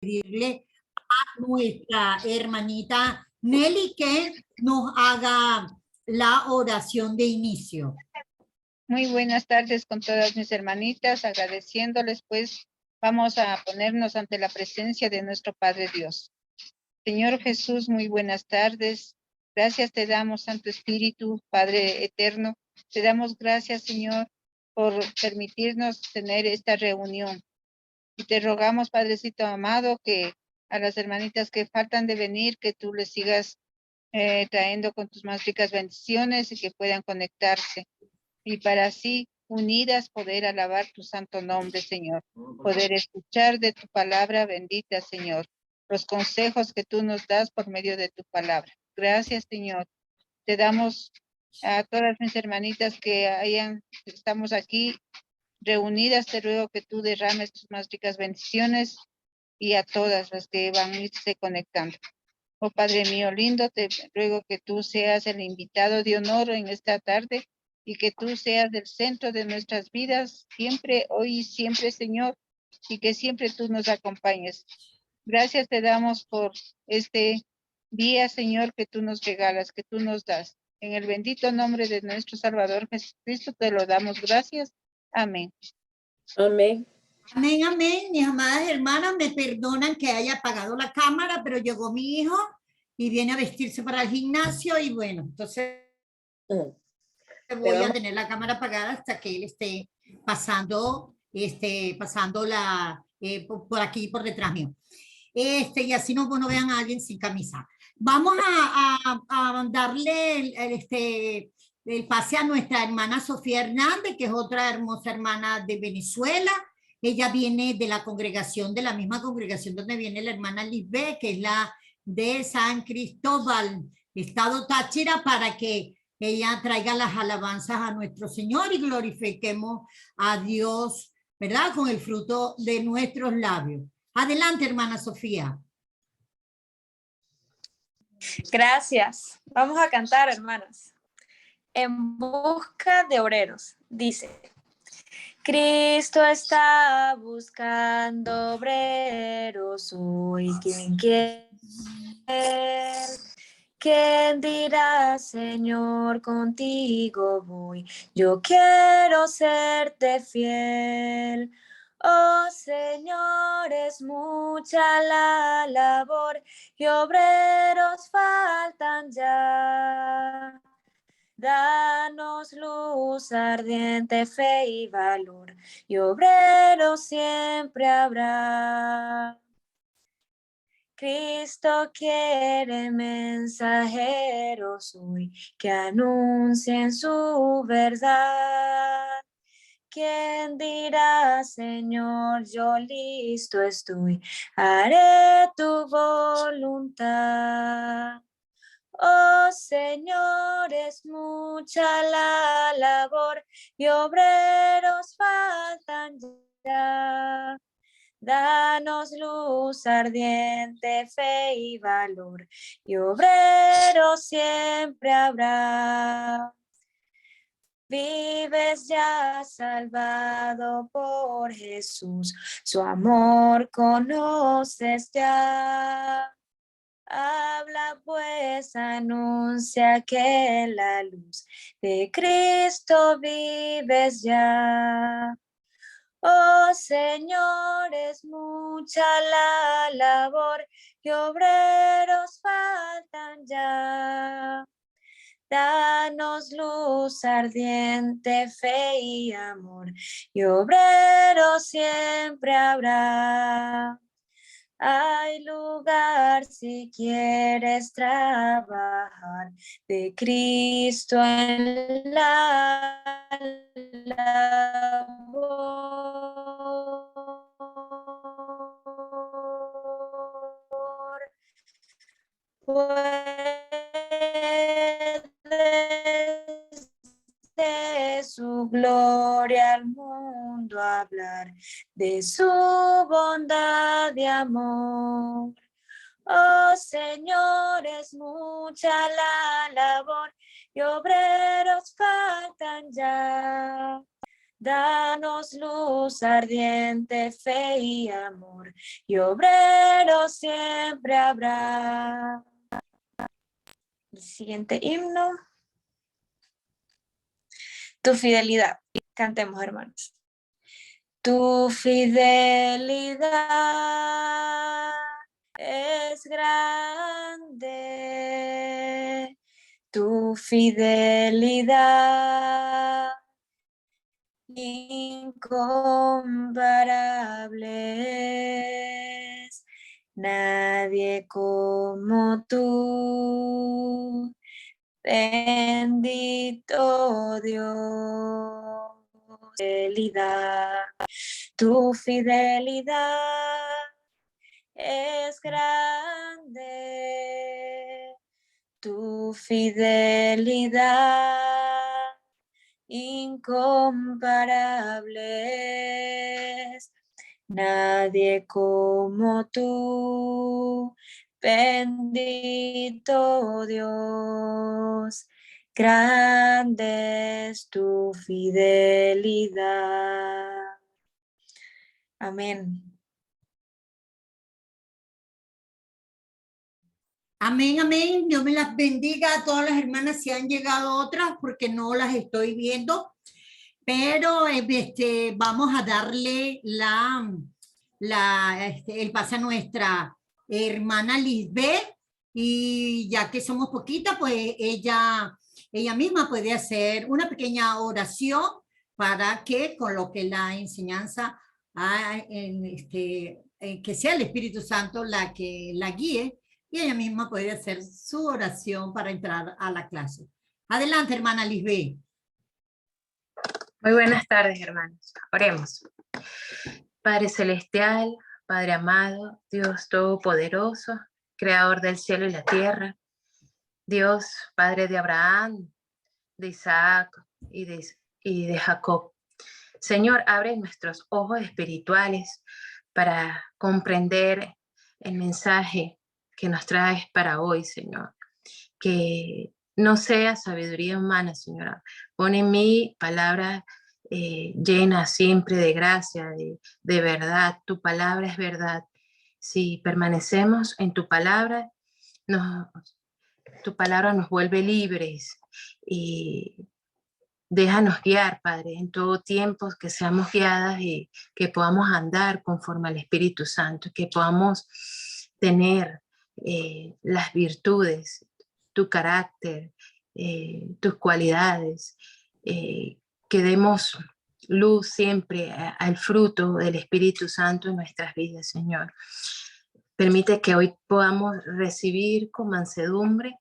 pedirle a nuestra hermanita Nelly que nos haga la oración de inicio. Muy buenas tardes con todas mis hermanitas, agradeciéndoles, pues vamos a ponernos ante la presencia de nuestro Padre Dios. Señor Jesús, muy buenas tardes. Gracias te damos, Santo Espíritu, Padre eterno. Te damos gracias, Señor, por permitirnos tener esta reunión. Y te rogamos, Padrecito amado, que a las hermanitas que faltan de venir, que tú les sigas trayendo con tus más ricas bendiciones y que puedan conectarse. Y para así, unidas, poder alabar tu santo nombre, Señor. Poder escuchar de tu palabra bendita, Señor. Los consejos que tú nos das por medio de tu palabra. Gracias, Señor. Te damos a todas mis hermanitas que estamos aquí reunidas. Te ruego que tú derrames tus más ricas bendiciones y a todas las que van a irse conectando. Oh Padre mío lindo, te ruego que tú seas el invitado de honor en esta tarde y que tú seas el centro de nuestras vidas, siempre, hoy y siempre, Señor, y que siempre tú nos acompañes. Gracias te damos por este día, Señor, que tú nos regalas, que tú nos das. En el bendito nombre de nuestro Salvador Jesucristo te lo damos gracias. Amén. Amén. Amén, amén. Mis amadas hermanas, me perdonan que haya apagado la cámara, pero llegó mi hijo y viene a vestirse para el gimnasio y bueno, entonces voy a tener la cámara apagada hasta que él esté pasando por aquí, por detrás mío. Y así no vean a alguien sin camisa. Vamos a darle el pase a nuestra hermana Sofía Hernández, que es otra hermosa hermana de Venezuela. Ella viene de la misma congregación donde viene la hermana Lisbeth, que es la de San Cristóbal, estado Táchira, para que ella traiga las alabanzas a nuestro Señor y glorifiquemos a Dios, ¿verdad? Con el fruto de nuestros labios. Adelante, hermana Sofía. Gracias. Vamos a cantar, hermanas. En busca de obreros, dice. Cristo está buscando obreros hoy. ¿Quién quiere? ¿Quién dirá, Señor, contigo voy? Yo quiero serte fiel. Oh, Señor, es mucha la labor y obreros faltan ya. Danos luz, ardiente fe y valor, y obreros siempre habrá. Cristo quiere mensajeros hoy que anuncien su verdad. ¿Quién dirá, Señor, yo listo estoy, haré tu voluntad? Oh, Señor, es mucha la labor y obreros faltan ya. Danos luz, ardiente fe y valor, y obreros siempre habrá. Vives ya salvado por Jesús, su amor conoces ya. Habla pues, anuncia que la luz de Cristo vives ya. Oh, Señor, es mucha la labor y obreros faltan ya. Danos luz, ardiente fe y amor, y obreros siempre habrá. Hay lugar si quieres trabajar de Cristo en la labor. Puedes de su gloria al mundo hablar, de su bondad y amor. Oh, Señor, es mucha la labor y obreros faltan ya. Danos luz ardiente, fe y amor, y obrero siempre habrá. El siguiente himno. Tu fidelidad. Cantemos, hermanos. Tu fidelidad es grande. Tu fidelidad incomparable es. Nadie como tú. Bendito Dios, tu fidelidad es grande, tu fidelidad incomparable es. Nadie como tú. Bendito Dios, grande es tu fidelidad. Amén. Amén, amén. Dios me las bendiga a todas las hermanas. Si han llegado otras, porque no las estoy viendo. Pero vamos a darle el pase a nuestra hermana Lisbeth, y ya que somos poquitas, pues ella misma puede hacer una pequeña oración para que coloque la enseñanza que sea el Espíritu Santo la que la guíe, y ella misma puede hacer su oración para entrar a la clase. Adelante, hermana Lisbeth. Muy buenas tardes, hermanos. Oremos. Padre celestial, Padre amado, Dios todopoderoso, creador del cielo y la tierra, Dios, Padre de Abraham, de Isaac y de Jacob. Señor, abre nuestros ojos espirituales para comprender el mensaje que nos traes para hoy, Señor. Que no sea sabiduría humana, Señora. Pon en mí palabras llenas siempre de gracia, de verdad. Tu palabra es verdad. Si permanecemos en tu palabra nos vuelve libres, y déjanos guiar, Padre, en todo tiempo, que seamos guiadas y que podamos andar conforme al Espíritu Santo, que podamos tener las virtudes, tu carácter, tus cualidades, que demos luz siempre al fruto del Espíritu Santo en nuestras vidas, Señor. Permite que hoy podamos recibir con mansedumbre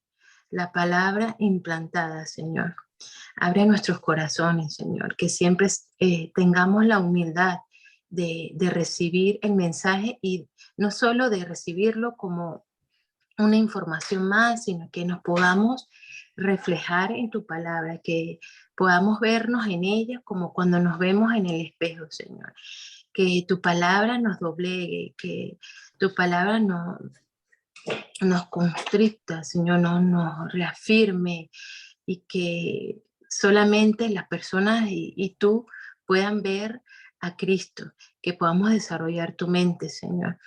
la palabra implantada, Señor. Abre nuestros corazones, Señor, que siempre tengamos la humildad de recibir el mensaje, y no solo de recibirlo como una información más, sino que nos podamos reflejar en tu palabra, que podamos vernos en ella como cuando nos vemos en el espejo, Señor. Que tu palabra nos doblegue, que tu palabra nos constricta, Señor, nos reafirme, y que solamente las personas y tú puedan ver a Cristo, que podamos desarrollar tu mente, Señor.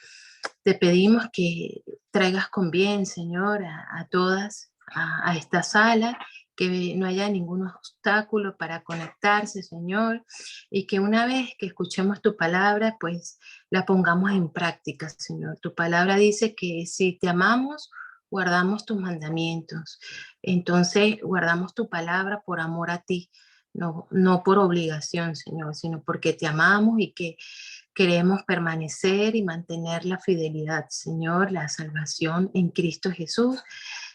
Te pedimos que traigas con bien, Señor, a todas a esta sala, que no haya ningún obstáculo para conectarse, Señor, y que una vez que escuchemos tu palabra, pues la pongamos en práctica, Señor. Tu palabra dice que si te amamos, guardamos tus mandamientos. Entonces, guardamos tu palabra por amor a ti, no por obligación, Señor, sino porque te amamos y que queremos permanecer y mantener la fidelidad, Señor, la salvación en Cristo Jesús,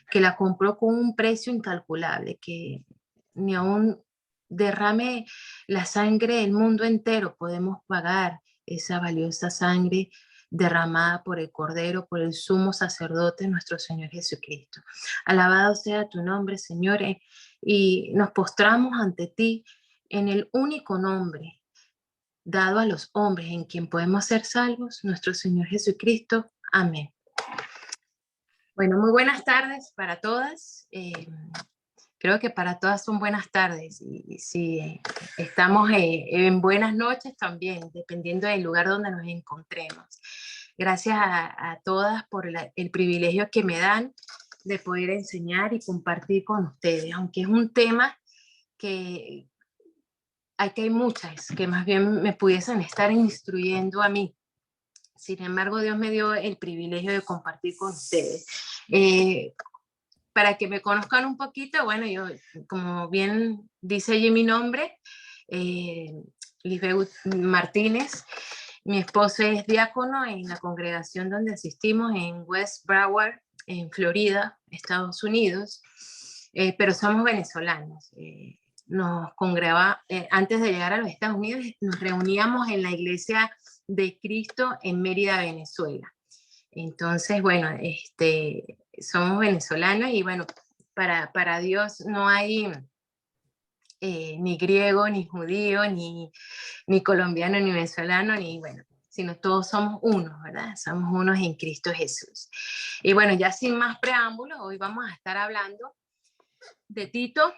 que la compró con un precio incalculable, que ni aún derrame la sangre del mundo entero podemos pagar esa valiosa sangre derramada por el Cordero, por el sumo sacerdote, nuestro Señor Jesucristo. Alabado sea tu nombre, Señor, y nos postramos ante ti en el único nombre dado a los hombres en quien podemos ser salvos, nuestro Señor Jesucristo. Amén. Bueno, muy buenas tardes para todas. Creo que para todas son buenas tardes y si estamos en buenas noches también, dependiendo del lugar donde nos encontremos. Gracias a todas por el privilegio que me dan de poder enseñar y compartir con ustedes, aunque es un tema que hay muchas que más bien me pudiesen estar instruyendo a mí. Sin embargo, Dios me dio el privilegio de compartir con ustedes. Para que me conozcan un poquito, bueno, yo, como bien dice allí mi nombre, Lisbeth Martínez. Mi esposo es diácono en la congregación donde asistimos en West Broward, en Florida, Estados Unidos, pero somos venezolanos. Nos congregaba, antes de llegar a los Estados Unidos, nos reuníamos en la Iglesia de Cristo en Mérida, Venezuela. Entonces, bueno, somos venezolanos y bueno, para Dios no hay ni griego, ni judío, ni colombiano, ni venezolano, ni bueno, sino todos somos unos, ¿verdad? Somos unos en Cristo Jesús. Y bueno, ya sin más preámbulos, hoy vamos a estar hablando de Tito,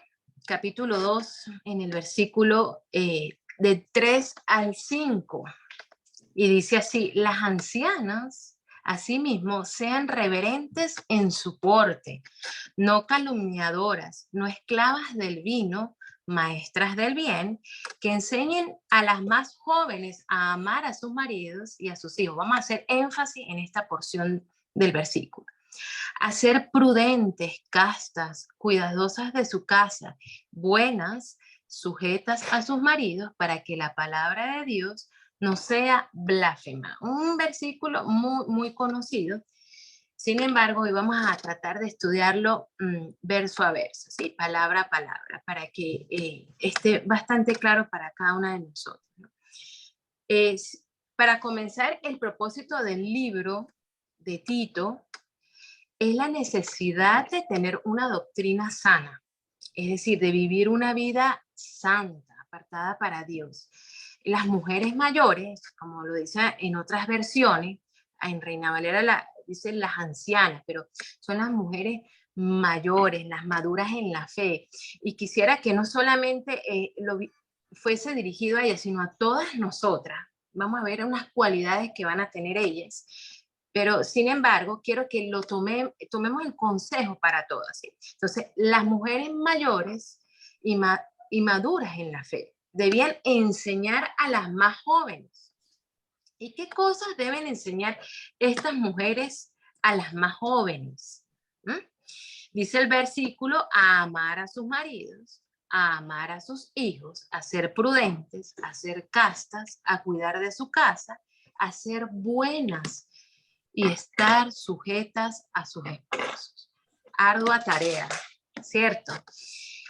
capítulo 2, en el versículo de 3 al 5. Y dice así: las ancianas, asimismo, sean reverentes en su porte, no calumniadoras, no esclavas del vino, maestras del bien, que enseñen a las más jóvenes a amar a sus maridos y a sus hijos. Vamos a hacer énfasis en esta porción del versículo. A ser prudentes, castas, cuidadosas de su casa, buenas, sujetas a sus maridos, para que la palabra de Dios no sea blasfema. Un versículo muy, muy conocido. Sin embargo, hoy vamos a tratar de estudiarlo verso a verso, ¿sí? Palabra a palabra, para que esté bastante claro para cada una de nosotros, ¿no? Para comenzar, el propósito del libro de Tito es la necesidad de tener una doctrina sana, es decir, de vivir una vida santa, apartada para Dios. Las mujeres mayores, como lo dice en otras versiones, en Reina Valera dicen las ancianas, pero son las mujeres mayores, las maduras en la fe. Y quisiera que no solamente fuese dirigido a ellas, sino a todas nosotras. Vamos a ver unas cualidades que van a tener ellas. Pero, sin embargo, quiero que tomemos el consejo para todas, ¿sí? Entonces, las mujeres mayores y maduras en la fe debían enseñar a las más jóvenes. ¿Y qué cosas deben enseñar estas mujeres a las más jóvenes? Dice el versículo: a amar a sus maridos, a amar a sus hijos, a ser prudentes, a ser castas, a cuidar de su casa, a ser buenas y estar sujetas a sus esposos. Ardua tarea, ¿cierto?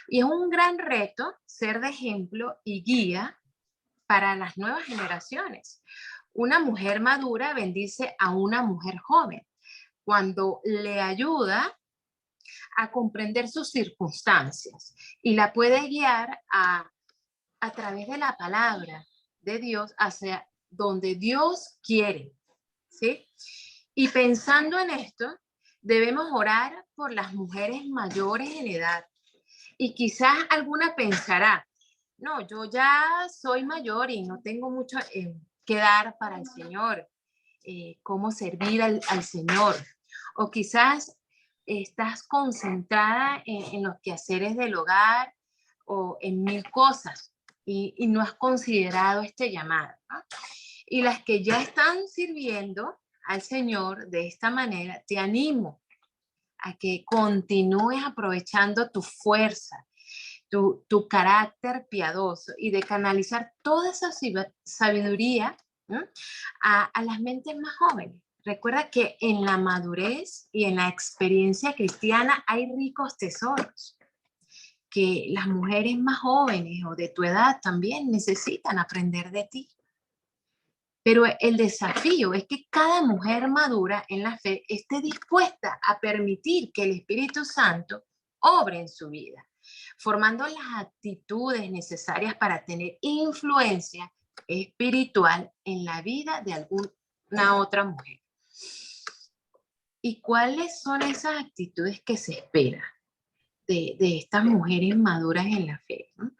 Y es un gran reto ser de ejemplo y guía para las nuevas generaciones. Una mujer madura bendice a una mujer joven cuando le ayuda a comprender sus circunstancias y la puede guiar a través de la palabra de Dios hacia donde Dios quiere, ¿sí? Y pensando en esto, debemos orar por las mujeres mayores en edad. Y quizás alguna pensará: no, yo ya soy mayor y no tengo mucho que dar para el Señor, cómo servir al Señor. O quizás estás concentrada en los quehaceres del hogar o en mil cosas y no has considerado este llamado, ¿no? Y las que ya están sirviendo al Señor de esta manera, te animo a que continúes aprovechando tu fuerza, tu carácter piadoso y de canalizar toda esa sabiduría, ¿no?, a las mentes más jóvenes. Recuerda que en la madurez y en la experiencia cristiana hay ricos tesoros que las mujeres más jóvenes o de tu edad también necesitan aprender de ti. Pero el desafío es que cada mujer madura en la fe esté dispuesta a permitir que el Espíritu Santo obre en su vida, formando las actitudes necesarias para tener influencia espiritual en la vida de alguna otra mujer. ¿Y cuáles son esas actitudes que se esperan? de estas mujeres maduras en la fe, ¿no?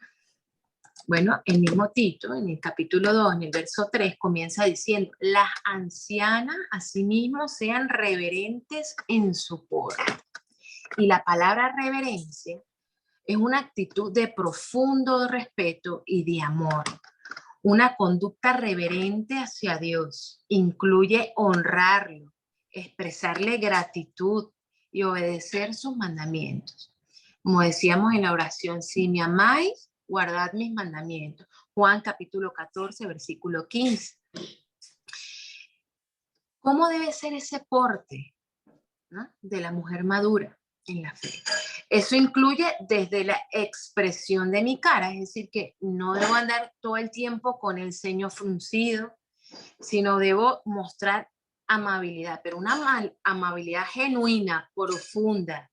Bueno, el mismo Tito, en el capítulo 2, en el verso 3, comienza diciendo, las ancianas asimismo sean reverentes en su porte. Y la palabra reverencia es una actitud de profundo respeto y de amor. Una conducta reverente hacia Dios incluye honrarlo, expresarle gratitud y obedecer sus mandamientos. Como decíamos en la oración, si me amáis, guardad mis mandamientos. Juan capítulo 14, versículo 15. ¿Cómo debe ser ese porte, ¿no?, de la mujer madura en la fe? Eso incluye desde la expresión de mi cara, es decir, que no debo andar todo el tiempo con el ceño fruncido, sino debo mostrar amabilidad, pero una amabilidad genuina, profunda,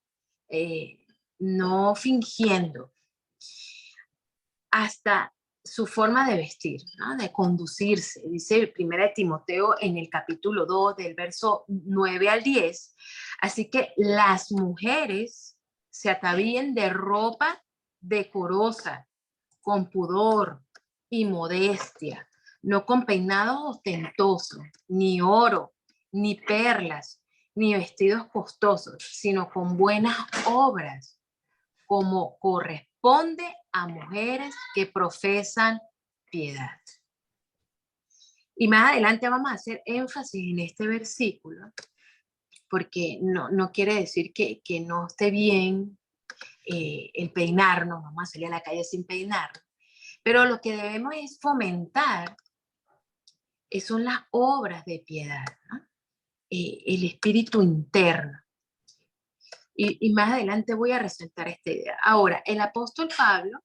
no fingiendo. Hasta su forma de vestir, ¿no?, de conducirse. Dice 1 Timoteo en el capítulo 2, del verso 9 al 10. Así que las mujeres se atavíen de ropa decorosa, con pudor y modestia, no con peinados ostentosos, ni oro, ni perlas, ni vestidos costosos, sino con buenas obras, como corresponde a mujeres que profesan piedad. Y más adelante vamos a hacer énfasis en este versículo, porque no quiere decir que no esté bien el peinarnos, vamos a salir a la calle sin peinarnos, pero lo que debemos es fomentar son las obras de piedad, ¿no? El espíritu interno. Y más adelante voy a resaltar esta idea. Ahora, el apóstol Pablo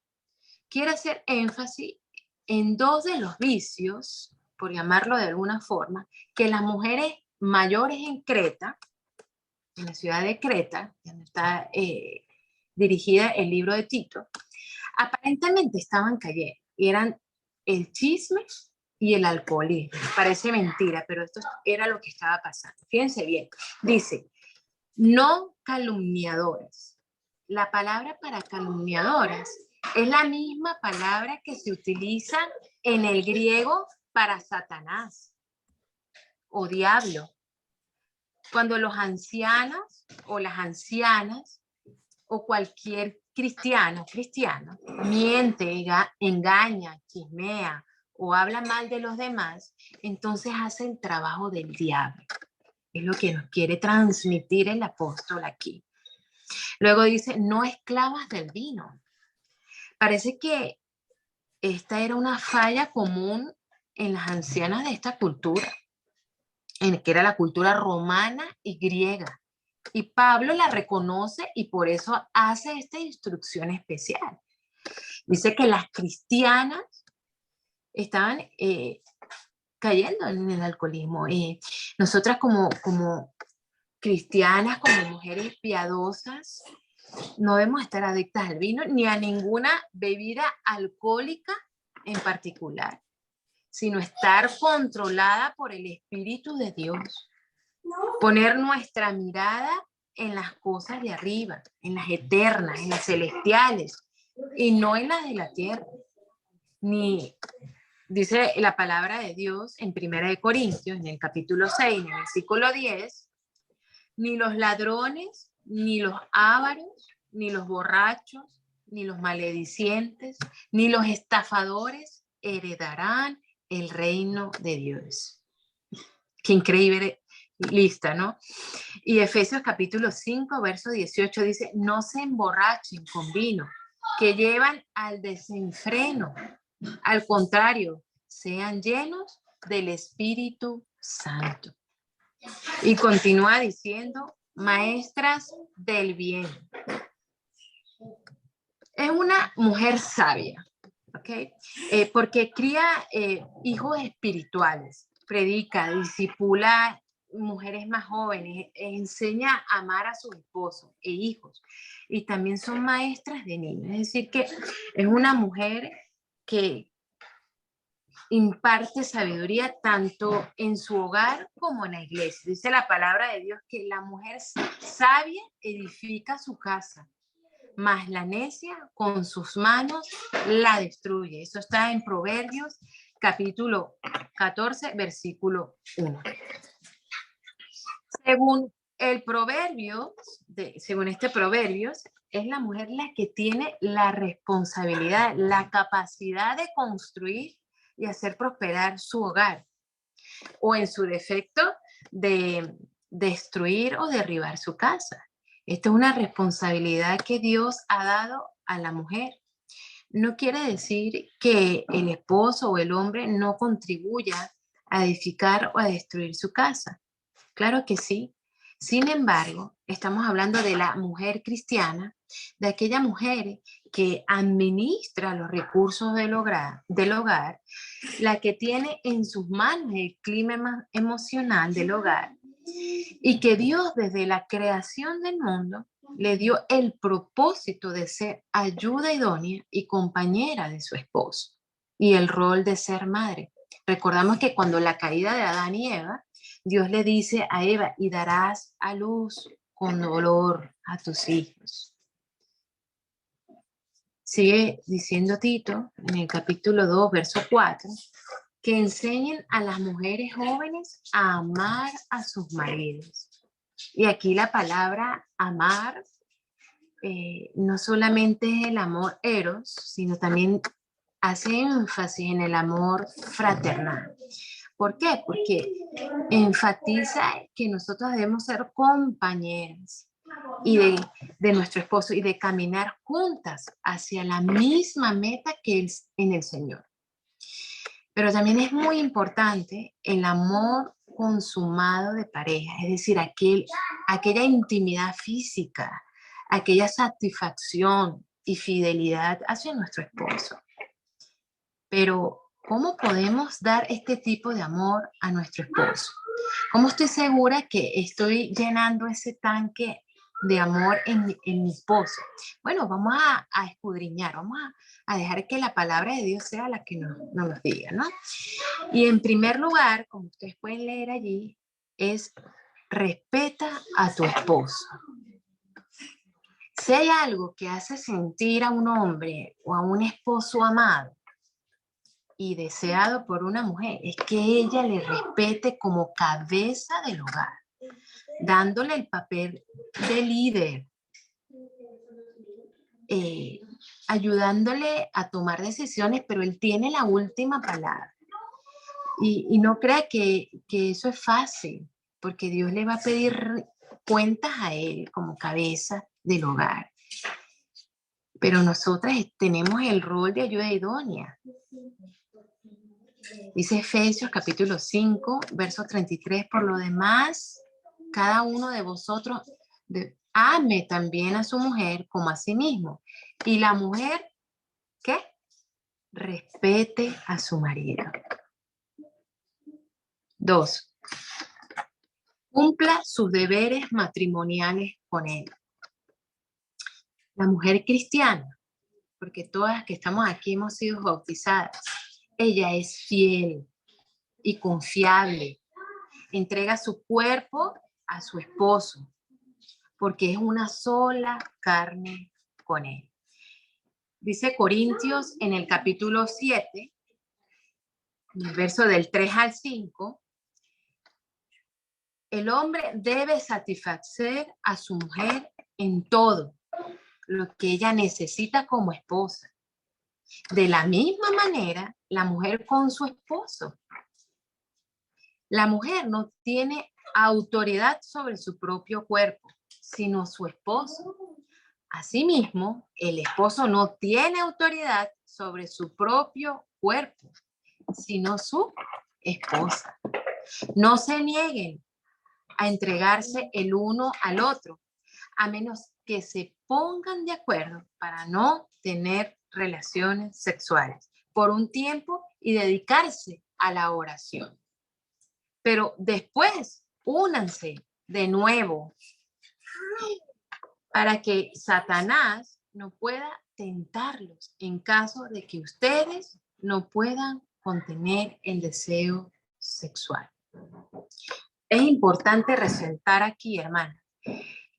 quiere hacer énfasis en dos de los vicios, por llamarlo de alguna forma, que las mujeres mayores en Creta, en la ciudad de Creta, donde está dirigida el libro de Tito, aparentemente estaban cayendo. Eran el chisme y el alcoholismo. Parece mentira, pero esto era lo que estaba pasando. Fíjense bien. Dice, no calumniadoras. La palabra para calumniadoras es la misma palabra que se utiliza en el griego para Satanás o diablo. Cuando los ancianos o las ancianas o cualquier cristiano miente, engaña, chismea o habla mal de los demás, entonces hace el trabajo del diablo. Es lo que nos quiere transmitir el apóstol aquí. Luego dice, no esclavas del vino. Parece que esta era una falla común en las ancianas de esta cultura, en que era la cultura romana y griega. Y Pablo la reconoce y por eso hace esta instrucción especial. Dice que las cristianas estaban cayendo en el alcoholismo. Nosotras como cristianas, como mujeres piadosas, no debemos estar adictas al vino ni a ninguna bebida alcohólica en particular, sino estar controlada por el Espíritu de Dios. Poner nuestra mirada en las cosas de arriba, en las eternas, en las celestiales, y no en las de la tierra. Ni, dice la palabra de Dios en 1 Corintios, en el capítulo 6, en el versículo 10, ni los ladrones, ni los ávaros, ni los borrachos, ni los maledicientes, ni los estafadores heredarán el reino de Dios. Qué increíble lista, ¿no? Y Efesios capítulo 5, verso 18 dice, no se emborrachen con vino, que llevan al desenfreno. Al contrario, sean llenos del Espíritu Santo. Y continúa diciendo, maestras del bien. Es una mujer sabia, ¿ok? Porque cría hijos espirituales, predica, discipula mujeres más jóvenes, enseña a amar a sus esposos e hijos. Y también son maestras de niños. Es decir, que es una mujer que imparte sabiduría tanto en su hogar como en la iglesia. Dice la palabra de Dios que la mujer sabia edifica su casa, mas la necia con sus manos la destruye. Eso está en Proverbios capítulo 14, versículo 1. Según el proverbio, según este Proverbios, es la mujer la que tiene la responsabilidad, la capacidad de construir y hacer prosperar su hogar, o en su defecto, de destruir o derribar su casa. Esta es una responsabilidad que Dios ha dado a la mujer. No quiere decir que el esposo o el hombre no contribuya a edificar o a destruir su casa. Claro que sí. Sin embargo, estamos hablando de la mujer cristiana, de aquella mujer que administra los recursos del hogar, la que tiene en sus manos el clima emocional del hogar, y que Dios desde la creación del mundo le dio el propósito de ser ayuda idónea y compañera de su esposo, y el rol de ser madre. Recordamos que cuando la caída de Adán y Eva, Dios le dice a Eva, y darás a luz con dolor a tus hijos. Sigue diciendo Tito en el capítulo 2, verso 4, que enseñen a las mujeres jóvenes a amar a sus maridos. Y aquí la palabra amar no solamente es el amor eros, sino también hace énfasis en el amor fraternal. ¿Por qué? Porque enfatiza que nosotros debemos ser compañeras y de nuestro esposo y de caminar juntas hacia la misma meta que es en el Señor. Pero también es muy importante el amor consumado de pareja, es decir, aquella intimidad física, aquella satisfacción y fidelidad hacia nuestro esposo. Pero, ¿cómo podemos dar este tipo de amor a nuestro esposo? ¿Cómo estoy segura que estoy llenando ese tanque de amor en mi esposo? Bueno, vamos a escudriñar, vamos a dejar que la palabra de Dios sea la que nos diga, ¿no? Y en primer lugar, como ustedes pueden leer allí, es respeta a tu esposo. Si hay algo que hace sentir a un hombre o a un esposo amado y deseado por una mujer, es que ella le respete como cabeza del hogar, dándole el papel de líder, ayudándole a tomar decisiones, pero él tiene la última palabra. Y no crea que eso es fácil, porque Dios le va a pedir cuentas a él como cabeza del hogar. Pero nosotras tenemos el rol de ayuda idónea. Dice Efesios capítulo 5, verso 33, por lo demás, cada uno de vosotros ame también a su mujer como a sí mismo. Y la mujer, ¿qué? Respete a su marido. 2. Cumpla sus deberes matrimoniales con él. La mujer cristiana, porque todas que estamos aquí hemos sido bautizadas, ella es fiel y confiable. Entrega su cuerpo a su esposo, porque es una sola carne con él. Dice Corintios en el capítulo 7, el verso del 3 al 5, el hombre debe satisfacer a su mujer en todo lo que ella necesita como esposa. De la misma manera, la mujer con su esposo. La mujer no tiene autoridad sobre su propio cuerpo, sino su esposo. Asimismo, el esposo no tiene autoridad sobre su propio cuerpo, sino su esposa. No se nieguen a entregarse el uno al otro, a menos que se pongan de acuerdo para no tener relaciones sexuales por un tiempo y dedicarse a la oración. Pero después, únanse de nuevo para que Satanás no pueda tentarlos en caso de que ustedes no puedan contener el deseo sexual. Es importante resaltar aquí, hermana,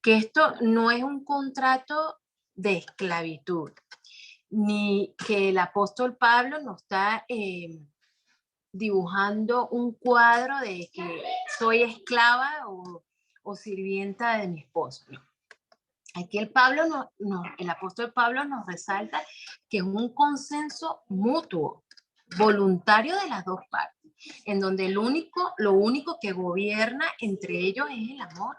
que esto no es un contrato de esclavitud, ni que el apóstol Pablo nos está dibujando un cuadro de que soy esclava o sirvienta de mi esposo. No. Aquí el apóstol Pablo nos resalta que es un consenso mutuo, voluntario de las dos partes, en donde lo único que gobierna entre ellos es el amor.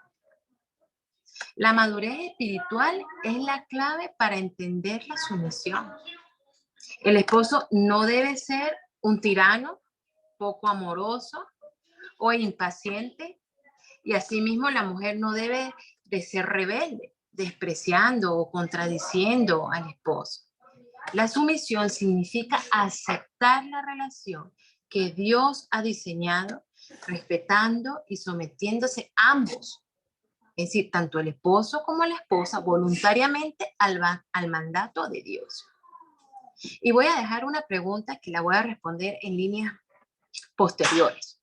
La madurez espiritual es la clave para entender la sumisión. El esposo no debe ser un tirano, poco amoroso o impaciente, y asimismo la mujer no debe de ser rebelde, despreciando o contradiciendo al esposo. La sumisión significa aceptar la relación que Dios ha diseñado, respetando y sometiéndose ambos, es decir, tanto el esposo como la esposa, voluntariamente al mandato de Dios. Y voy a dejar una pregunta que la voy a responder en líneas posteriores.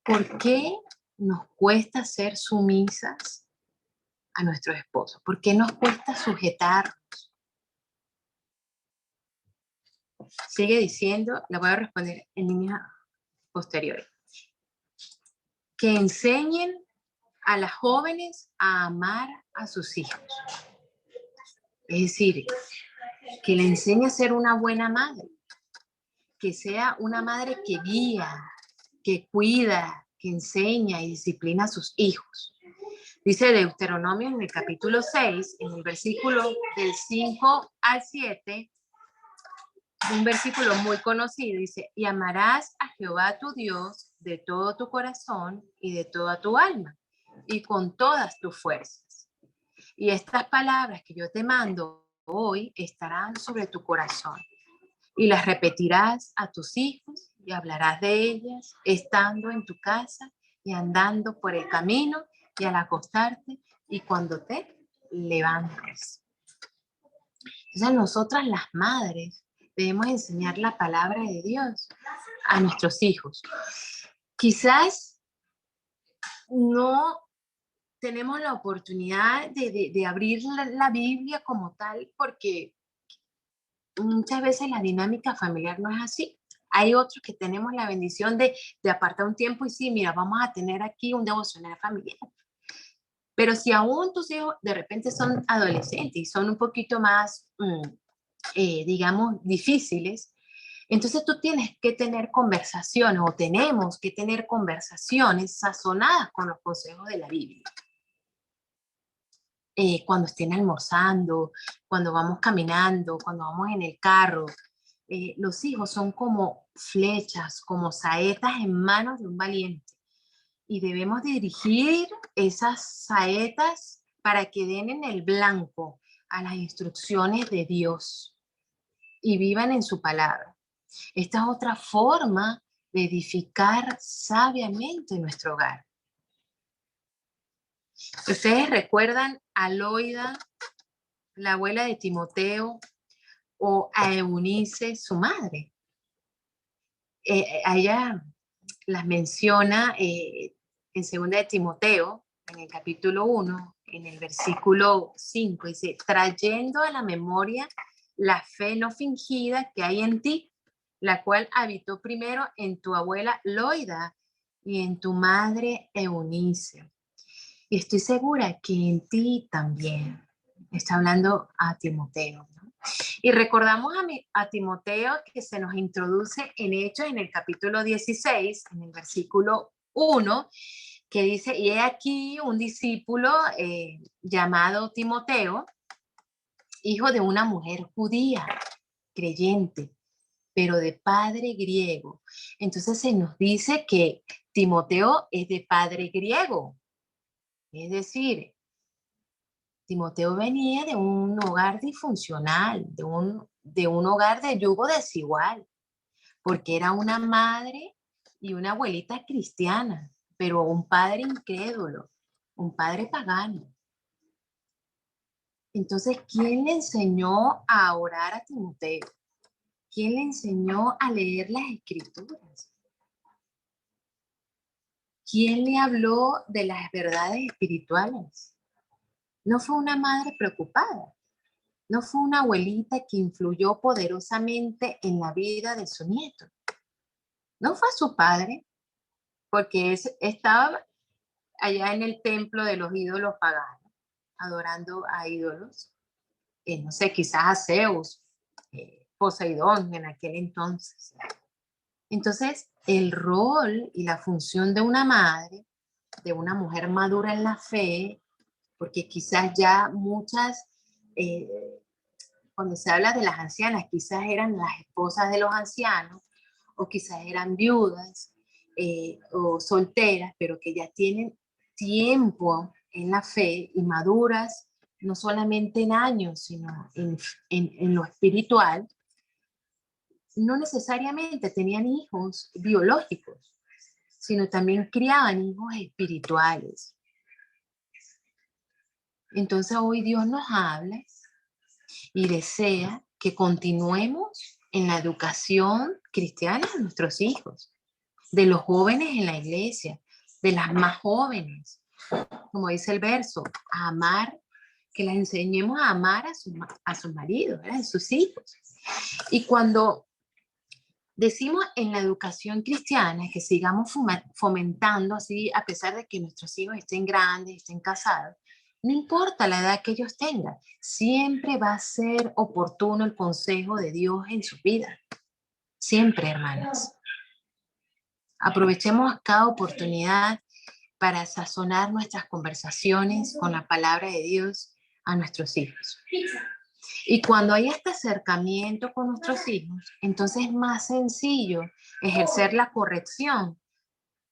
¿Por qué nos cuesta ser sumisas a nuestros esposos? ¿Por qué nos cuesta sujetarnos? Sigue diciendo, la voy a responder en líneas posteriores. Que enseñen a las jóvenes a amar a sus hijos. Es decir, que le enseñe a ser una buena madre, que sea una madre que guía, que cuida, que enseña y disciplina a sus hijos. Dice Deuteronomio en el capítulo 6, en el versículo del 5 al 7, un versículo muy conocido, dice, y amarás a Jehová tu Dios de todo tu corazón y de toda tu alma y con todas tus fuerzas. Y estas palabras que yo te mando hoy estarán sobre tu corazón y las repetirás a tus hijos y hablarás de ellas estando en tu casa y andando por el camino y al acostarte y cuando te levantes. Entonces nosotras las madres debemos enseñar la palabra de Dios a nuestros hijos. Quizás no tenemos la oportunidad de abrir la Biblia como tal porque muchas veces la dinámica familiar no es así. Hay otros que tenemos la bendición de apartar un tiempo y sí, mira, vamos a tener aquí un devocional familiar. Pero si aún tus hijos de repente son adolescentes y son un poquito más, digamos, difíciles, entonces tú tienes que tener conversaciones o tenemos que tener conversaciones sazonadas con los consejos de la Biblia. Cuando estén almorzando, cuando vamos caminando, cuando vamos en el carro. Los hijos son como flechas, como saetas en manos de un valiente. Y debemos dirigir esas saetas para que den en el blanco a las instrucciones de Dios y vivan en su palabra. Esta es otra forma de edificar sabiamente nuestro hogar. ¿Ustedes recuerdan a Loida, la abuela de Timoteo, o a Eunice, su madre? A ella las menciona en 2 de Timoteo, en el capítulo 1, en el versículo 5, dice, trayendo a la memoria la fe no fingida que hay en ti, la cual habitó primero en tu abuela Loida y en tu madre Eunice. Y estoy segura que en ti también. Está hablando a Timoteo, ¿no? Y recordamos a Timoteo que se nos introduce en Hechos en el capítulo 16, en el versículo 1, que dice, y he aquí un discípulo llamado Timoteo, hijo de una mujer judía, creyente, pero de padre griego. Entonces se nos dice que Timoteo es de padre griego. Es decir, Timoteo venía de un hogar disfuncional, de un hogar de yugo desigual, porque era una madre y una abuelita cristiana, pero un padre incrédulo, un padre pagano. Entonces, ¿quién le enseñó a orar a Timoteo? ¿Quién le enseñó a leer las escrituras? ¿Quién le habló de las verdades espirituales? No fue una madre preocupada, no fue una abuelita que influyó poderosamente en la vida de su nieto. No fue su padre, porque estaba allá en el templo de los ídolos paganos, adorando a ídolos, no sé, quizás a Zeus, Poseidón en aquel entonces. Entonces, el rol y la función de una madre, de una mujer madura en la fe, porque quizás ya muchas, cuando se habla de las ancianas, quizás eran las esposas de los ancianos, o quizás eran viudas o solteras, pero que ya tienen tiempo en la fe y maduras, no solamente en años, sino en lo espiritual, no necesariamente tenían hijos biológicos, sino también criaban hijos espirituales. Entonces hoy Dios nos habla y desea que continuemos en la educación cristiana de nuestros hijos, de los jóvenes en la iglesia, de las más jóvenes, como dice el verso, a amar, que las enseñemos a amar a sus maridos, a sus hijos. Y cuando decimos en la educación cristiana que sigamos fomentando así, a pesar de que nuestros hijos estén grandes, estén casados, no importa la edad que ellos tengan, siempre va a ser oportuno el consejo de Dios en su vida. Siempre, hermanas. Aprovechemos cada oportunidad para sazonar nuestras conversaciones con la palabra de Dios a nuestros hijos. Y cuando hay este acercamiento con nuestros hijos, entonces es más sencillo ejercer la corrección,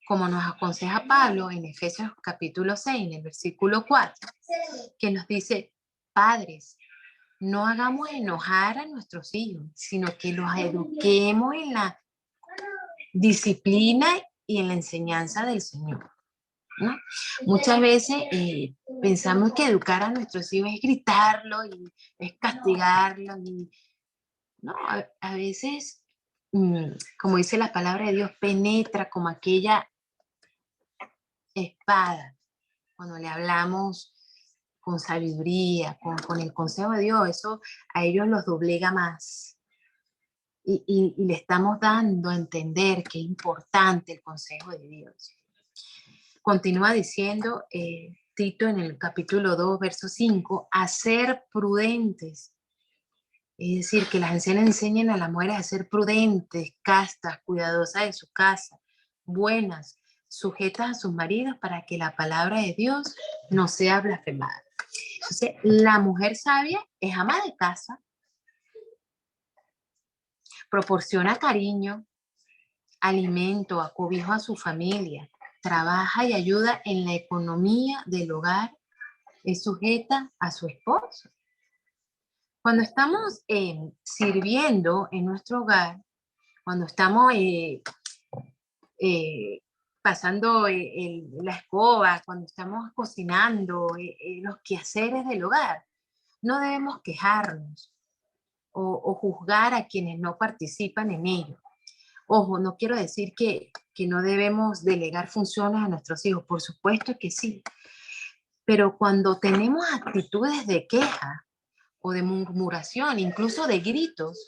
como nos aconseja Pablo en Efesios capítulo 6, en el versículo 4, que nos dice, padres, no hagamos enojar a nuestros hijos, sino que los eduquemos en la disciplina y en la enseñanza del Señor, ¿no? Muchas veces pensamos que educar a nuestros hijos es gritarlo y es castigarlo. No, a veces, como dice la palabra de Dios, penetra como aquella espada cuando le hablamos con sabiduría, con el consejo de Dios. Eso a ellos los doblega más. Y le estamos dando a entender que es importante el consejo de Dios. Continúa diciendo Tito en el capítulo 2, verso 5, a ser prudentes. Es decir, que las ancianas enseñen a las mujeres a ser prudentes, castas, cuidadosas de su casa, buenas, sujetas a sus maridos para que la palabra de Dios no sea blasfemada. Entonces, la mujer sabia es ama de casa, proporciona cariño, alimento, acobijo a su familia, trabaja y ayuda en la economía del hogar, es sujeta a su esposo. Cuando estamos sirviendo en nuestro hogar, cuando estamos pasando la escoba, cuando estamos cocinando, los quehaceres del hogar, no debemos quejarnos o juzgar a quienes no participan en ello. Ojo, no quiero decir que no debemos delegar funciones a nuestros hijos, por supuesto que sí, pero cuando tenemos actitudes de queja o de murmuración, incluso de gritos,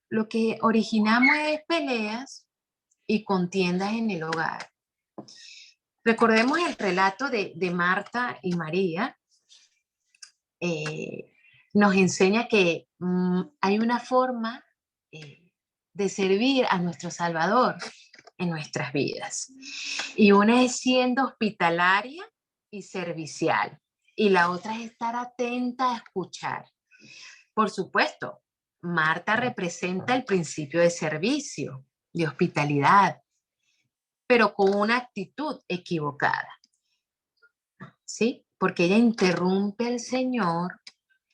lo que originamos es peleas y contiendas en el hogar. Recordemos el relato de Marta y María. Nos enseña que hay una forma de servir a nuestro Salvador en nuestras vidas. Y una es siendo hospitalaria y servicial. Y la otra es estar atenta a escuchar. Por supuesto, Marta representa el principio de servicio, de hospitalidad, pero con una actitud equivocada. ¿Sí? Porque ella interrumpe al Señor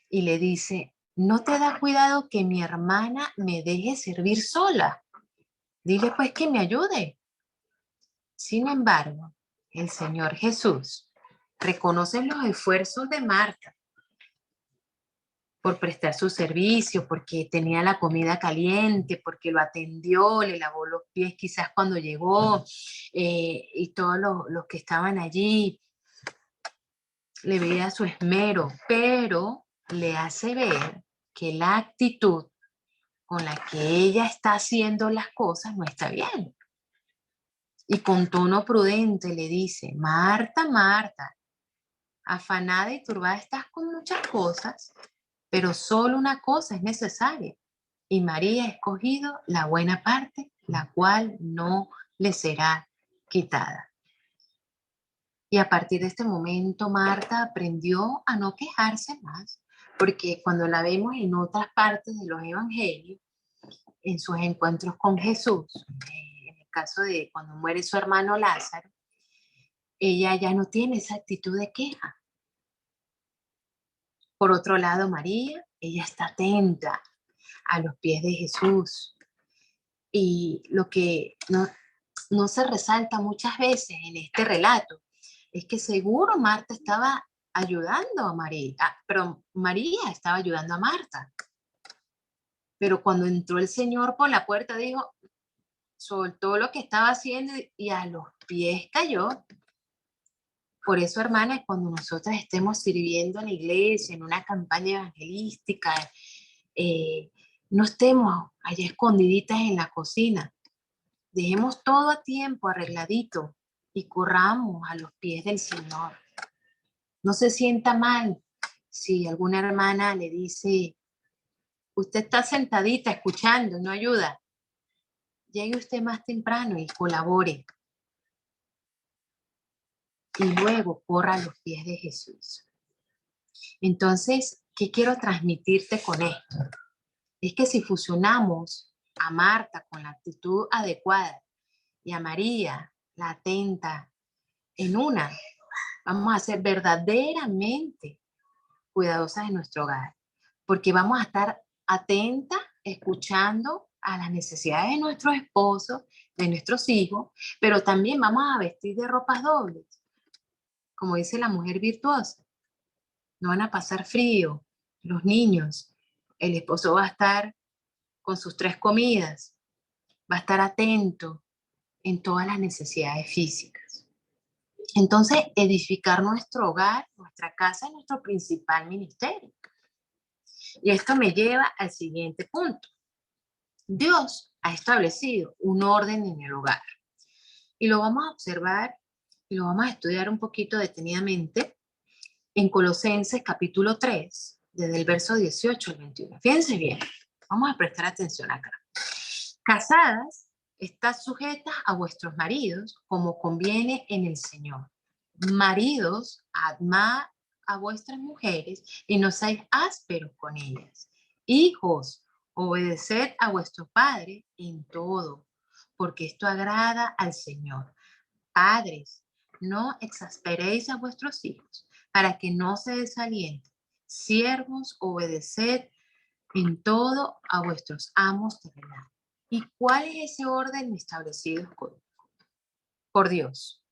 y le dice, ¿no te da cuidado que mi hermana me deje servir sola? Dile pues que me ayude. Sin embargo, el Señor Jesús reconoce los esfuerzos de Marta por prestar su servicio, porque tenía la comida caliente, porque lo atendió, le lavó los pies quizás cuando llegó, y todos los que estaban allí le veía su esmero, pero le hace ver que la actitud con la que ella está haciendo las cosas no está bien. Y con tono prudente le dice: Marta, Marta, afanada y turbada estás con muchas cosas, pero solo una cosa es necesaria. Y María ha escogido la buena parte, la cual no le será quitada. Y a partir de este momento, Marta aprendió a no quejarse más, porque cuando la vemos en otras partes de los evangelios, en sus encuentros con Jesús, en el caso de cuando muere su hermano Lázaro, ella ya no tiene esa actitud de queja. Por otro lado, María, ella está atenta a los pies de Jesús. Y lo que no se resalta muchas veces en este relato es que seguro Marta estaba ayudando a María, pero María estaba ayudando a Marta. Pero cuando entró el Señor por la puerta, dijo, soltó lo que estaba haciendo y a los pies cayó. Por eso, hermanas, cuando nosotras estemos sirviendo en la iglesia, en una campaña evangelística, no estemos allá escondiditas en la cocina. Dejemos todo a tiempo, arregladito, y corramos a los pies del Señor. No se sienta mal si alguna hermana le dice, usted está sentadita escuchando, no ayuda. Llegue usted más temprano y colabore. Y luego corra a los pies de Jesús. Entonces, ¿qué quiero transmitirte con esto? Es que si fusionamos a Marta con la actitud adecuada y a María, la atenta, en una, vamos a ser verdaderamente cuidadosas en nuestro hogar, porque vamos a estar atentas, escuchando a las necesidades de nuestros esposos, de nuestros hijos, pero también vamos a vestir de ropas dobles, como dice la mujer virtuosa. No van a pasar frío los niños, el esposo va a estar con sus 3 comidas, va a estar atento en todas las necesidades físicas. Entonces, edificar nuestro hogar, nuestra casa, es nuestro principal ministerio. Y esto me lleva al siguiente punto. Dios ha establecido un orden en el hogar. Y lo vamos a observar y lo vamos a estudiar un poquito detenidamente en Colosenses capítulo 3, desde el verso 18 al 21. Fíjense bien, vamos a prestar atención acá. Casadas, estad sujetas a vuestros maridos como conviene en el Señor. Maridos, amad a vuestras mujeres y no seáis ásperos con ellas. Hijos, obedeced a vuestros padres en todo, porque esto agrada al Señor. Padres, no exasperéis a vuestros hijos, para que no se desalienten. Siervos, obedeced en todo a vuestros amos terrenales. ¿Y cuál es ese orden establecido por Dios?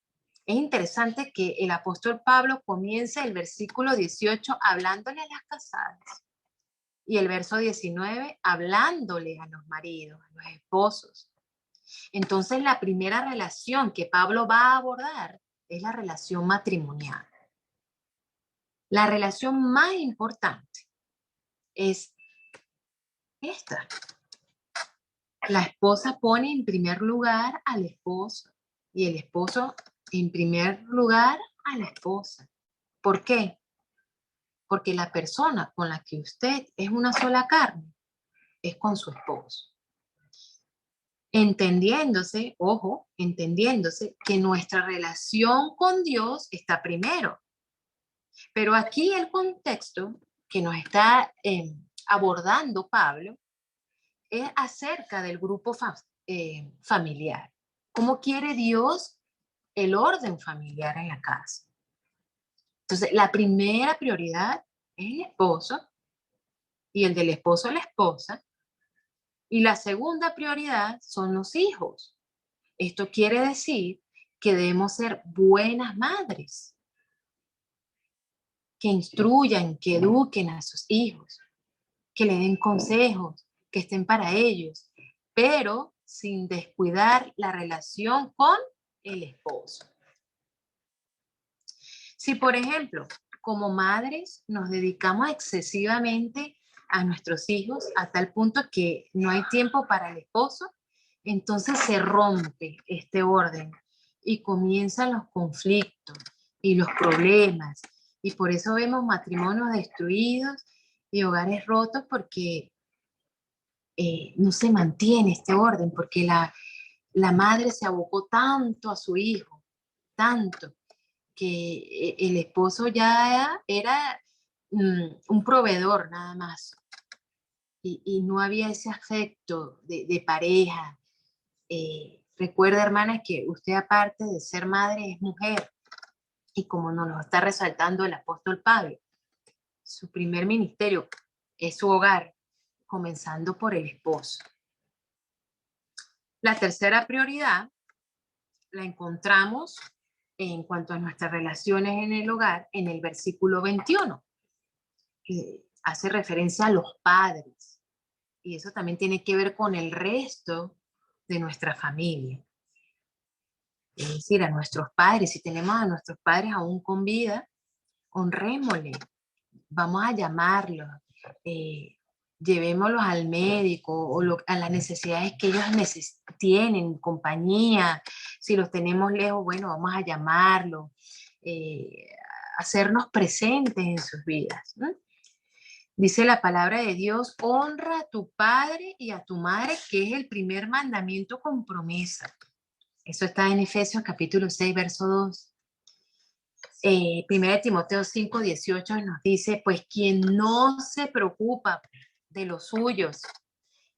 Es interesante que el apóstol Pablo comience el versículo 18 hablándole a las casadas y el verso 19 hablándole a los maridos, a los esposos. Entonces, la primera relación que Pablo va a abordar es la relación matrimonial. La relación más importante es esta. La esposa pone en primer lugar al esposo y el esposo en primer lugar a la esposa. ¿Por qué? Porque la persona con la que usted es una sola carne es con su esposo. Entendiéndose, ojo, entendiéndose que nuestra relación con Dios está primero. Pero aquí el contexto que nos está abordando Pablo es acerca del grupo familiar. ¿Cómo quiere Dios el orden familiar en la casa? Entonces, la primera prioridad es el esposo y el del esposo la esposa. Y la segunda prioridad son los hijos. Esto quiere decir que debemos ser buenas madres, que instruyan, que eduquen a sus hijos, que le den consejos, que estén para ellos, pero sin descuidar la relación con el esposo. Si, por ejemplo, como madres nos dedicamos excesivamente a nuestros hijos a tal punto que no hay tiempo para el esposo, entonces se rompe este orden y comienzan los conflictos y los problemas. Y por eso vemos matrimonios destruidos y hogares rotos porque no se mantiene este orden, porque la madre se abocó tanto a su hijo, tanto, que el esposo ya era un proveedor nada más. Y no había ese afecto de pareja. Recuerda, hermana, que usted aparte de ser madre es mujer. Y como nos lo está resaltando el apóstol Pablo, su primer ministerio es su hogar, comenzando por el esposo. La tercera prioridad la encontramos en cuanto a nuestras relaciones en el hogar en el versículo 21, que hace referencia a los padres. Y eso también tiene que ver con el resto de nuestra familia. Es decir, a nuestros padres, si tenemos a nuestros padres aún con vida, honrémosle, vamos a llamarlos, llevémoslos al médico o a las necesidades que ellos tienen, compañía. Si los tenemos lejos, bueno, vamos a llamarlos, hacernos presentes en sus vidas, ¿no? Dice la palabra de Dios, honra a tu padre y a tu madre, que es el primer mandamiento con promesa. Eso está en Efesios capítulo 6, verso 2. 1 Timoteo 5, 18 nos dice, pues quien no se preocupa de los suyos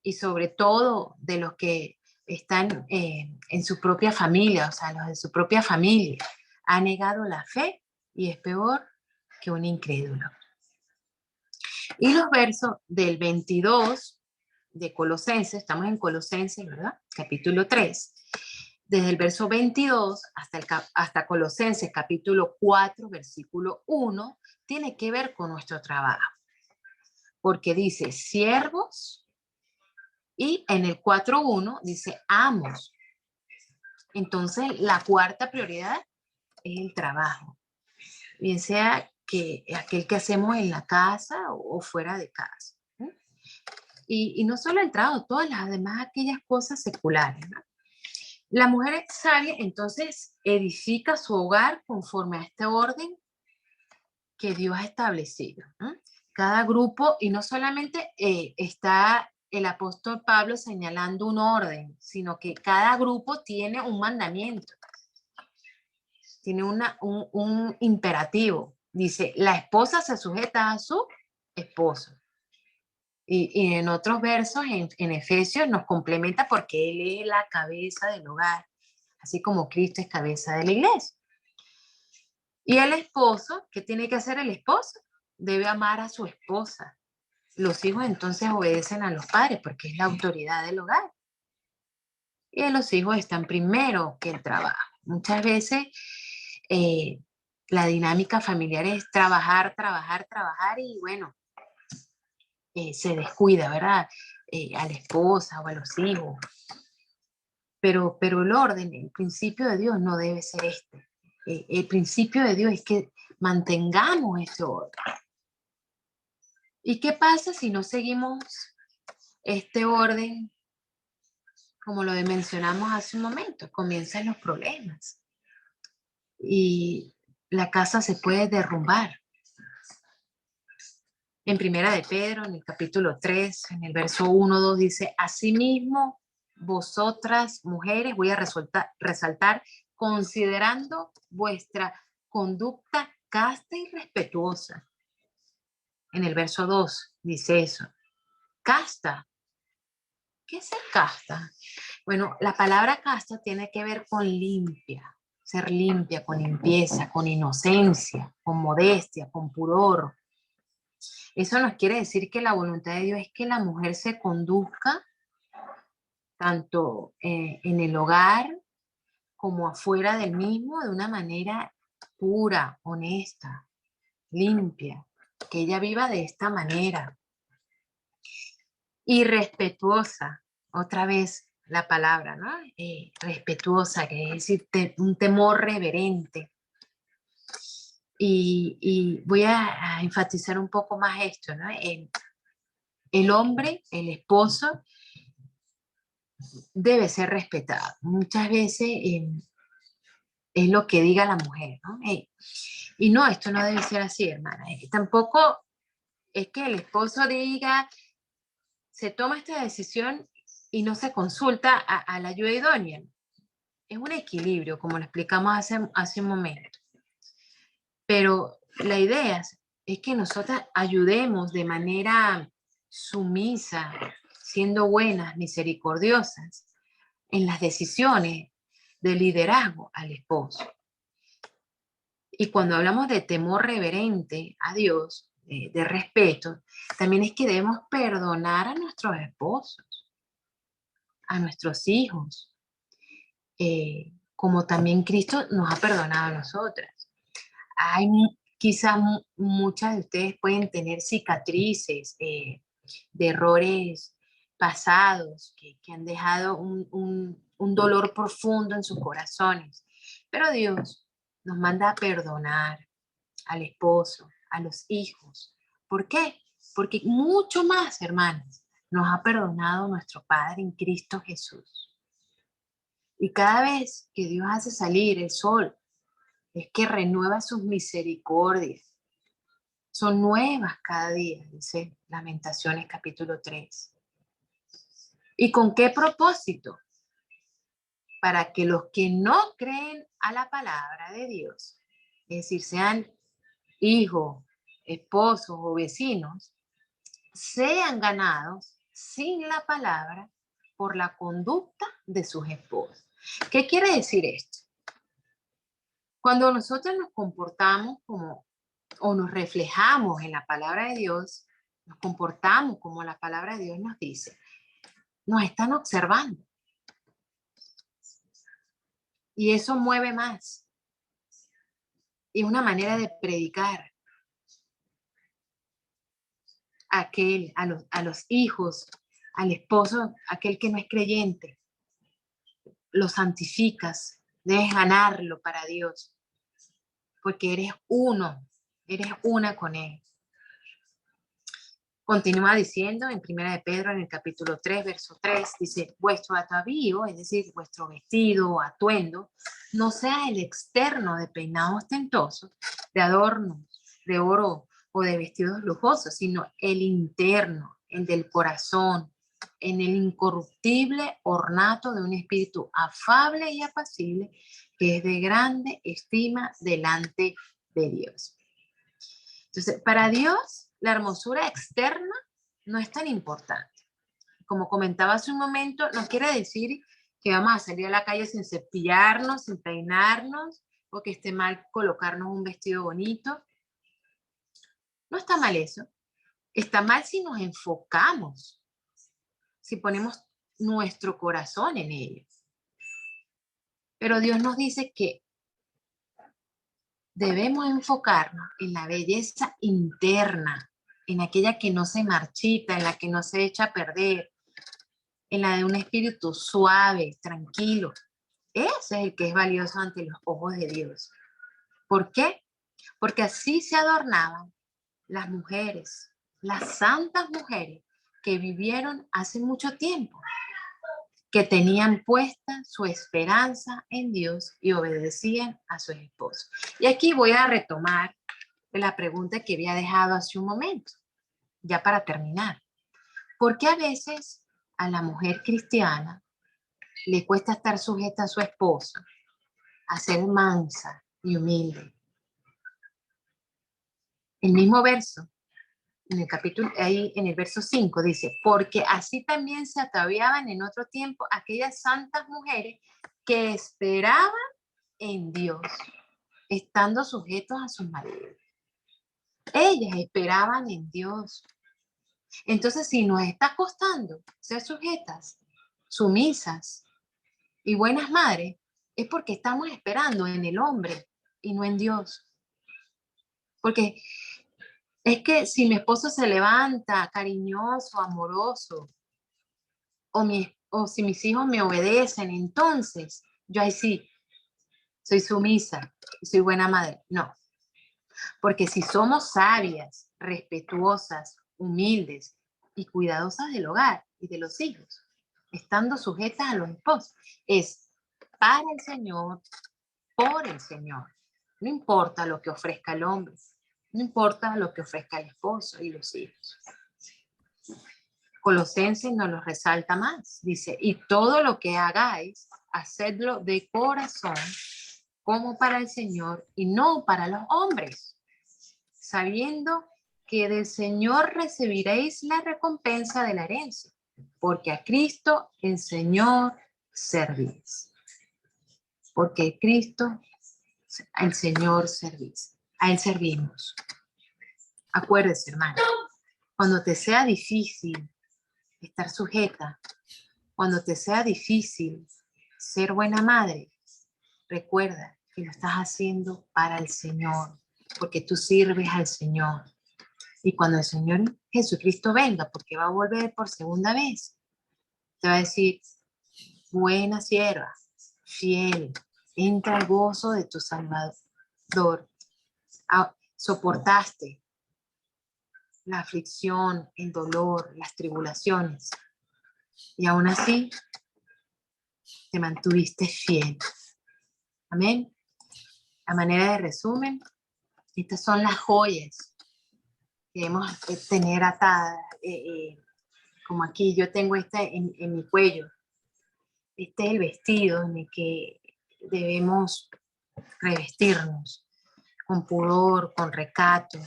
y sobre todo de los que están en su propia familia, o sea, los de su propia familia, ha negado la fe y es peor que un incrédulo. Y los versos del 22 de Colosenses, estamos en Colosenses, ¿verdad? Capítulo 3. Desde el verso 22 hasta Colosenses capítulo 4, versículo 1, tiene que ver con nuestro trabajo. Porque dice siervos y en el 4.1 dice amos. Entonces la cuarta prioridad es el trabajo. Bien sea que aquel que hacemos en la casa o fuera de casa. Y no solo el trabajo, todas las demás aquellas cosas seculares, ¿no? La mujer sabia entonces edifica su hogar conforme a este orden que Dios ha establecido, ¿no? Cada grupo, y no solamente está el apóstol Pablo señalando un orden, sino que cada grupo tiene un mandamiento, tiene un imperativo. Dice, la esposa se sujeta a su esposo. Y en otros versos, en Efesios, nos complementa porque Él es la cabeza del hogar, así como Cristo es cabeza de la iglesia. Y el esposo, ¿qué tiene que hacer el esposo? Debe amar a su esposa. Los hijos entonces obedecen a los padres porque es la autoridad del hogar. Y los hijos están primero que el trabajo. Muchas veces la dinámica familiar es trabajar, trabajar, trabajar y bueno, se descuida, ¿verdad? A la esposa o a los hijos. Pero el orden, el principio de Dios no debe ser este. El principio de Dios es que mantengamos ese orden. ¿Y qué pasa si no seguimos este orden? Como lo mencionamos hace un momento, comienzan los problemas. Y la casa se puede derrumbar. En Primera de Pedro, en el capítulo 3, en el verso 1, 2, dice, asimismo, vosotras, mujeres, voy a resaltar, considerando vuestra conducta casta y respetuosa. En el verso 2 dice eso. Casta. ¿Qué es ser casta? Bueno, la palabra casta tiene que ver con limpia, ser limpia, con limpieza, con inocencia, con modestia, con pudor. Eso nos quiere decir que la voluntad de Dios es que la mujer se conduzca tanto en el hogar como afuera del mismo de una manera pura, honesta, limpia, que ella viva de esta manera. Y respetuosa, otra vez la palabra, ¿no? Respetuosa, que es decir, un temor reverente. Y voy a enfatizar un poco más esto, ¿no? El hombre, el esposo, debe ser respetado. Muchas veces es lo que diga la mujer, ¿no? Y no, esto no debe ser así, hermana. Tampoco es que el esposo diga, se toma esta decisión y no se consulta a la ayuda idónea. Es un equilibrio, como lo explicamos hace un momento. Pero la idea es que nosotras ayudemos de manera sumisa, siendo buenas, misericordiosas, en las decisiones de liderazgo al esposo. Y cuando hablamos de temor reverente a Dios, de respeto, también es que debemos perdonar a nuestros esposos, a nuestros hijos, como también Cristo nos ha perdonado a nosotras. Hay quizás muchas de ustedes pueden tener cicatrices de errores pasados que han dejado un dolor profundo en sus corazones. Pero Dios nos manda a perdonar al esposo, a los hijos. ¿Por qué? Porque mucho más, hermanas, nos ha perdonado nuestro Padre en Cristo Jesús. Y cada vez que Dios hace salir el sol, es que renueva sus misericordias. Son nuevas cada día, dice Lamentaciones capítulo 3. ¿Y con qué propósito? Para que los que no creen a la palabra de Dios, es decir, sean hijos, esposos o vecinos, sean ganados sin la palabra por la conducta de sus esposos. ¿Qué quiere decir esto? Cuando nosotros nos comportamos como, o nos reflejamos en la palabra de Dios, nos comportamos como la palabra de Dios nos dice, nos están observando. Y eso mueve más. Y es una manera de predicar a los hijos, al esposo, aquel que no es creyente. Lo santificas, debes ganarlo para Dios, porque eres uno, eres una con Él. Continúa diciendo en 1 de Pedro, en el capítulo 3, verso 3, dice, vuestro atavío, es decir, vuestro vestido o atuendo, no sea el externo de peinados ostentosos, de adornos, de oro o de vestidos lujosos, sino el interno, el del corazón, en el incorruptible ornato de un espíritu afable y apacible, que es de grande estima delante de Dios. Entonces, para Dios, la hermosura externa no es tan importante. Como comentaba hace un momento, no quiere decir que vamos a salir a la calle sin cepillarnos, sin peinarnos, o que esté mal colocarnos un vestido bonito. No está mal eso. Está mal si nos enfocamos, si ponemos nuestro corazón en ello. Pero Dios nos dice que debemos enfocarnos en la belleza interna, en aquella que no se marchita, en la que no se echa a perder, en la de un espíritu suave, tranquilo. Ese es el que es valioso ante los ojos de Dios. ¿Por qué? Porque así se adornaban las mujeres, las santas mujeres que vivieron hace mucho tiempo, que tenían puesta su esperanza en Dios y obedecían a sus esposos. Y aquí voy a retomar la pregunta que había dejado hace un momento, ya para terminar. ¿Por qué a veces a la mujer cristiana le cuesta estar sujeta a su esposo, a ser mansa y humilde? El mismo verso, en el capítulo, ahí en el verso 5 dice, porque así también se ataviaban en otro tiempo aquellas santas mujeres que esperaban en Dios, estando sujetos a sus maridos. Ellas esperaban en Dios. Entonces, si nos está costando ser sujetas, sumisas y buenas madres, es porque estamos esperando en el hombre y no en Dios. Porque es que si mi esposo se levanta cariñoso, amoroso, o si mis hijos me obedecen, entonces yo ahí sí soy sumisa y soy buena madre. No. Porque si somos sabias, respetuosas, humildes y cuidadosas del hogar y de los hijos, estando sujetas a los esposos, es para el Señor, por el Señor. No importa lo que ofrezca el hombre, no importa lo que ofrezca el esposo y los hijos. Colosenses nos lo resalta más. Dice, y todo lo que hagáis, hacedlo de corazón, como para el Señor y no para los hombres, sabiendo que del Señor recibiréis la recompensa de la herencia, porque a Cristo el Señor servís. Porque a Cristo el Señor servís. A Él servimos. Acuérdese, hermano, cuando te sea difícil estar sujeta, cuando te sea difícil ser buena madre, recuerda que lo estás haciendo para el Señor, porque tú sirves al Señor. Y cuando el Señor Jesucristo venga, porque va a volver por segunda vez, te va a decir, buena sierva, fiel, entra al gozo de tu Salvador. Soportaste la aflicción, el dolor, las tribulaciones, y aún así te mantuviste fiel. Amén. A manera de resumen, estas son las joyas que debemos tener atadas. Como aquí yo tengo esta en mi cuello. Este es el vestido en el que debemos revestirnos con pudor, con recato,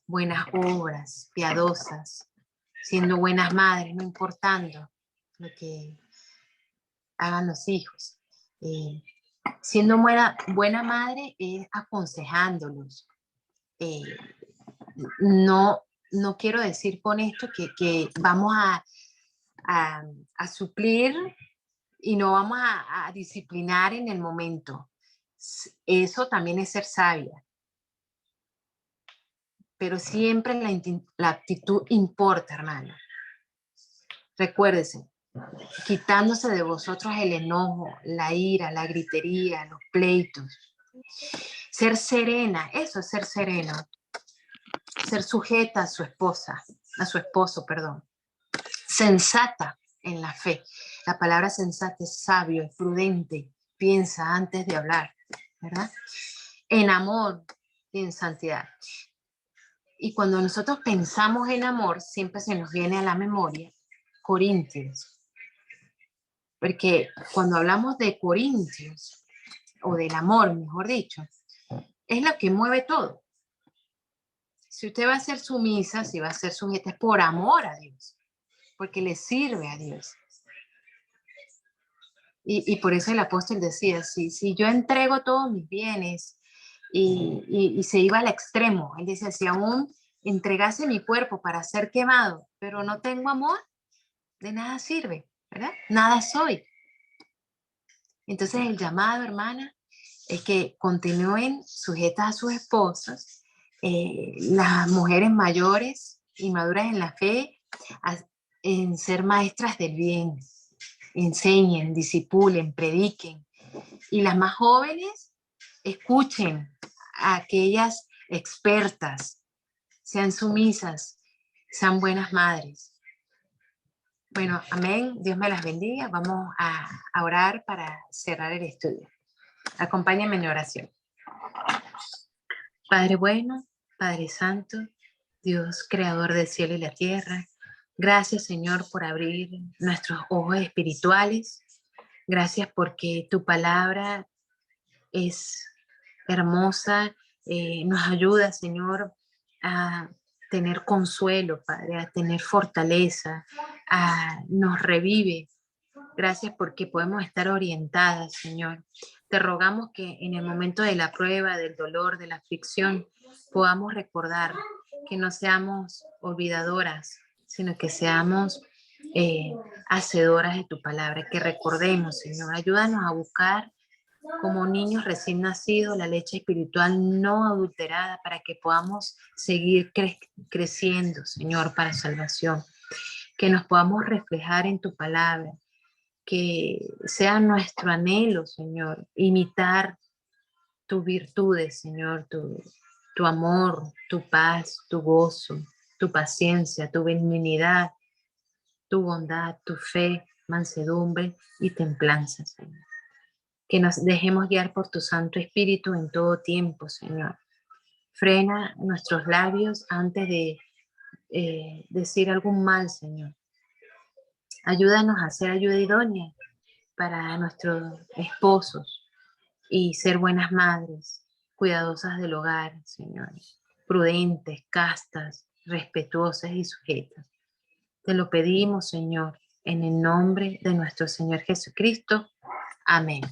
buenas obras, piadosas, siendo buenas madres, no importando lo que hagan los hijos. Siendo buena madre es aconsejándolos. No quiero decir con esto que vamos a suplir y no vamos a disciplinar en el momento. Eso también es ser sabia. Pero siempre la actitud importa, hermano. Recuérdese, quitándose de vosotros el enojo, la ira, la gritería, los pleitos. Ser serena, eso es ser sereno. Ser sujeta a su esposo, perdón. Sensata en la fe. La palabra sensata es sabio, es prudente, piensa antes de hablar, ¿verdad? En amor y en santidad. Y cuando nosotros pensamos en amor, siempre se nos viene a la memoria Corintios. Porque cuando hablamos de Corintios, o del amor, mejor dicho, es lo que mueve todo. Si usted va a ser sumisa, si va a ser sujeta, es por amor a Dios, porque le sirve a Dios. Y por eso el apóstol decía, si yo entrego todos mis bienes y se iba al extremo, él decía, si aún entregase mi cuerpo para ser quemado, pero no tengo amor, de nada sirve, ¿verdad? Nada soy. Entonces el llamado, hermana, es que continúen sujetas a sus esposos, las mujeres mayores y maduras en la fe, en ser maestras del bien, enseñen, disipulen, prediquen. Y las más jóvenes, escuchen a aquellas expertas, sean sumisas, sean buenas madres. Bueno, amén. Dios me las bendiga. Vamos a orar para cerrar el estudio. Acompáñenme en oración. Padre bueno, Padre santo, Dios creador del cielo y la tierra, gracias Señor por abrir nuestros ojos espirituales. Gracias porque tu palabra es hermosa, nos ayuda Señor a tener consuelo, Padre, a tener fortaleza, nos revive. Gracias porque podemos estar orientadas, Señor. Te rogamos que en el momento de la prueba, del dolor, de la aflicción, podamos recordar que no seamos olvidadoras, sino que seamos hacedoras de tu palabra, que recordemos, Señor. Ayúdanos a buscar como niños recién nacidos la leche espiritual no adulterada para que podamos seguir creciendo, Señor, para salvación. Que nos podamos reflejar en tu palabra. Que sea nuestro anhelo, Señor, imitar tus virtudes, Señor, tu amor, tu paz, tu gozo, tu paciencia, tu benignidad, tu bondad, tu fe, mansedumbre y templanza, Señor. Que nos dejemos guiar por tu Santo Espíritu en todo tiempo, Señor. Frena nuestros labios antes de decir algún mal, Señor. Ayúdanos a ser ayuda idónea para nuestros esposos y ser buenas madres, cuidadosas del hogar, Señor, prudentes, castas, respetuosas y sujetas. Te lo pedimos, Señor, en el nombre de nuestro Señor Jesucristo. Amén.